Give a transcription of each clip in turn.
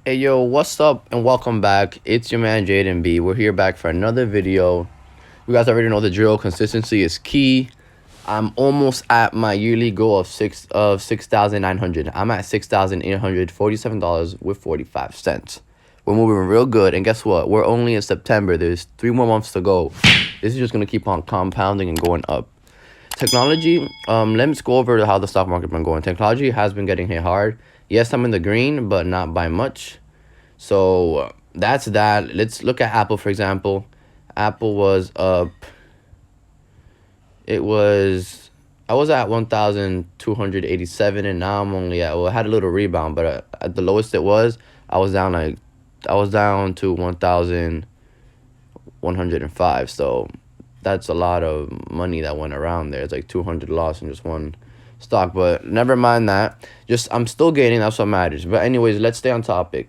Hey yo, what's up and welcome back. It's your man Jaden B. We're here back for another video. You guys already know the drill. Consistency is key. I'm almost at my yearly goal of 6,900. I'm at $6,847 with 45 cents. We're moving real good, and guess what? We're only in September. There's 3 more months to go. This is just gonna keep on compounding and going up. Technology, let me go over how the stock market been going. Technology has been getting hit hard. Yes, I'm in the green, but not by much. So that's that. Let's look at Apple, for example. Apple was up. I was at 1,287, and now I'm only at, well, I had a little rebound, but at the lowest it was, I was down to 1,105. So that's a lot of money that went around there. It's like 200 loss in just one stock, but never mind that. I'm still gaining. That's what matters. But anyways, let's stay on topic.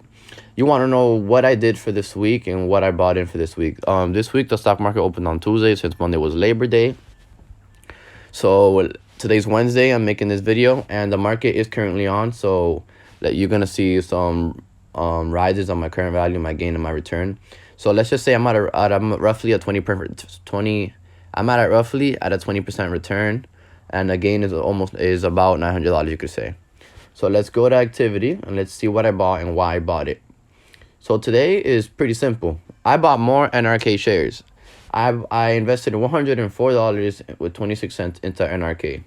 You want to know what I did for this week and what I bought in for this week. This week the stock market opened on Tuesday since Monday was Labor Day. So today's Wednesday. I'm making this video and the market is currently on. So that you're gonna see some rises on my current value, my gain, and my return. So let's just say I'm roughly at 20. I'm at roughly at a 20% return, and the gain is about $900. You could say. So let's go to activity and let's see what I bought and why I bought it. So today is pretty simple. I bought more NRK shares. I invested $104 with 26 cents into NRK.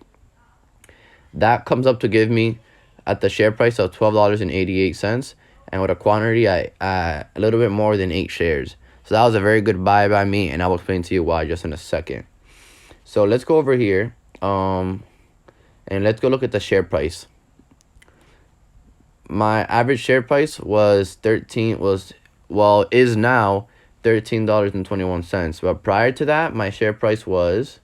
That comes up to give me at the share price of $12.88, and with a quantity at a little bit more than 8 shares. So that was a very good buy by me, and I will explain to you why just in a second. So let's go over here, and let's go look at the share price. My average share price is now $13.21. But prior to that, my share price was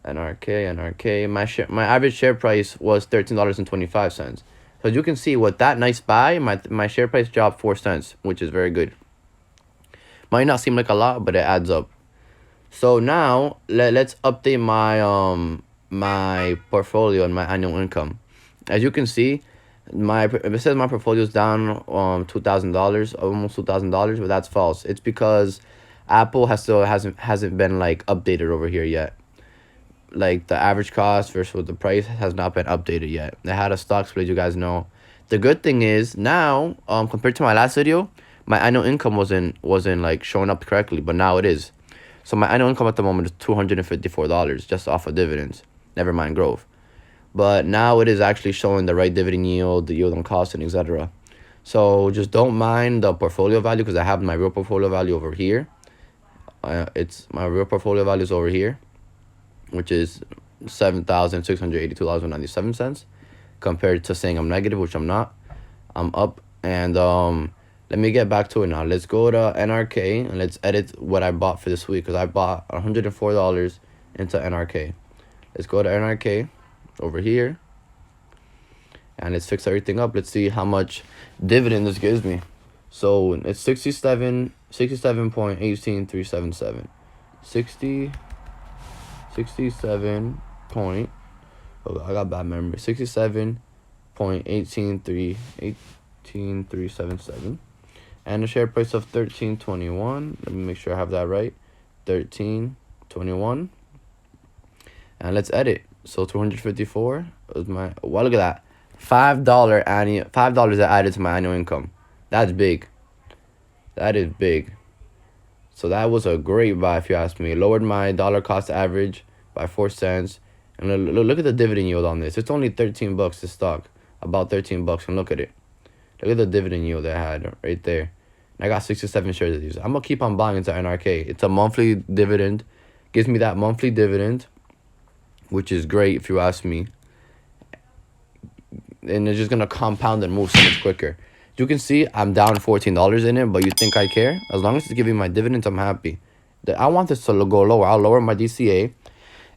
NRK. My average share price was $13.25. So as you can see, with that nice buy, my share price dropped 4 cents, which is very good. Might not seem like a lot, but it adds up. So now let's update my portfolio and my annual income. As you can see, it says my portfolio is down $2,000, almost $2,000, but that's false. It's because Apple hasn't been like updated over here yet. Like the average cost versus the price has not been updated yet. They had a stock split, you guys know. The good thing is now, compared to my last video, my annual income wasn't like showing up correctly, but now it is. So my annual income at the moment is $254 just off of dividends. Never mind growth. But now it is actually showing the right dividend yield, the yield on cost, and etc. So just don't mind the portfolio value, because I have my real portfolio value over here. It's my real portfolio value is over here, which is $7,682.97, compared to saying I'm negative, which I'm not. I'm up. And let me get back to it now. Let's go to NRK and let's edit what I bought for this week, because I bought $104 into NRK. Let's go to NRK over here and let's fix everything up. Let's see how much dividend this gives me. So it's 67.18377. 67 point, oh, I got bad memory. 67.18377, and a share price of 13.21. Let me make sure I have that right. 13.21. And let's edit. So 254 was my, well, look at that. $5 $5 that added to my annual income. That's big. That is big. So that was a great buy, if you ask me. It lowered my dollar cost average by 4 cents. And look at the dividend yield on this. It's only $13 this stock. About $13. And look at it. Look at the dividend yield I had right there. And I got 67 shares of these. I'm going to keep on buying into NRK. It's a monthly dividend. Gives me that monthly dividend, which is great if you ask me. And it's just going to compound and move so much quicker. You can see I'm down $14 in it, but you think I care? As long as it's giving my dividends, I'm happy. I want this to go lower. I'll lower my DCA,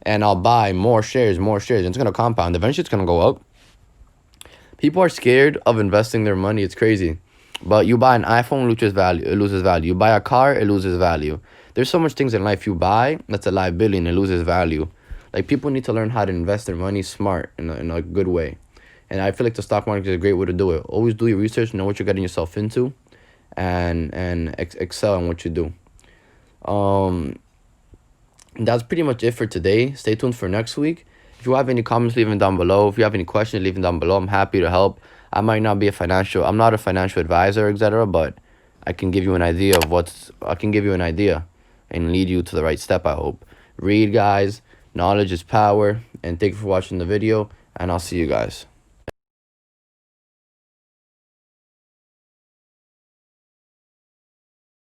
and I'll buy more shares. And it's going to compound. Eventually, it's going to go up. People are scared of investing their money. It's crazy. But you buy an iPhone, it loses value. You buy a car, it loses value. There's so much things in life you buy that's a liability and it loses value. Like, people need to learn how to invest their money smart in a good way. And I feel like the stock market is a great way to do it. Always do your research, know what you're getting yourself into, and excel in what you do. Um, that's pretty much it for today. Stay tuned for next week. If you have any comments, leave them down below. If you have any questions, leave them down below. I'm happy to help. I'm not a financial advisor, etc., but I can give you an idea of I can give you an idea and lead you to the right step, I hope. Read, guys. Knowledge is power. And thank you for watching the video, and I'll see you guys.